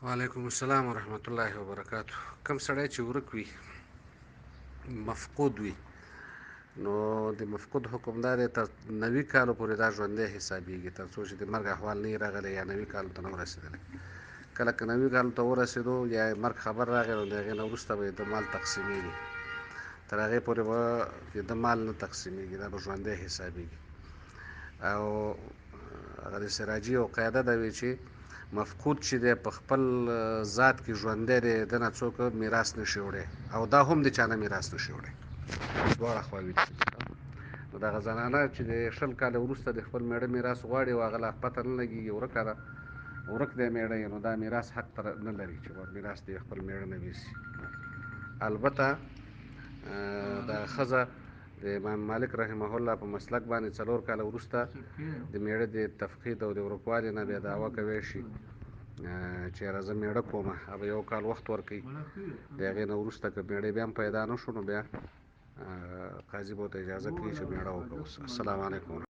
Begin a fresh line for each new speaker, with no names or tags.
وعلیکم السلام ورحمت الله وبرکاتو. کم سړی چې ورک وي، مفقود وي، نو د مفقود حکم دا دی تر 90 کالو پورې دا ژوندی حسابېږي، تر څو چې د مرګ احوال نه وي راغلی یا 90 کالو ته نه ورسېدلی. کله که 90 کالو ته ورسېدو یا مرګ خبر راغی، نو د هغې نه وروسته به د مال تقسیمېږي. تر هغې پورې به د مال نه تقسیمېږي، دا به ژوندی حسابېږي. او هغه د سراجي یو قاعده ده وی چې مفقود چې دی په خپل ذات کې ژوندی دی، د نه څوک میراث نشي وړی، او دا هم د چا نه میراث نشي وړی، دواړه خواوې دي. نو دغه زنانه چې د 20 کاله وروسته د خپل میړه میراث غواړي او هغه لا پته نه لګېږي ورکه ده، ورک دی میړه یې، نو دا میراث حق نه لري چې میراث د خپل میړه نه ویسي. البته دا ښځه د امام مالک رحمه الله په مسلک باندې 4 کاله وروسته د میړه د تفقید او د ورکوالي نه بیا دعوه کوی شي چې یاره زه میړه کومه، هغه 1 کال وخت ورکوي. د هغې نه وروسته که میړه بیا هم پیدا نه شو، نو بیا قاضي به ورته اجازه کوي چې میړه وکړه. السلام علیکم ورحمة الله.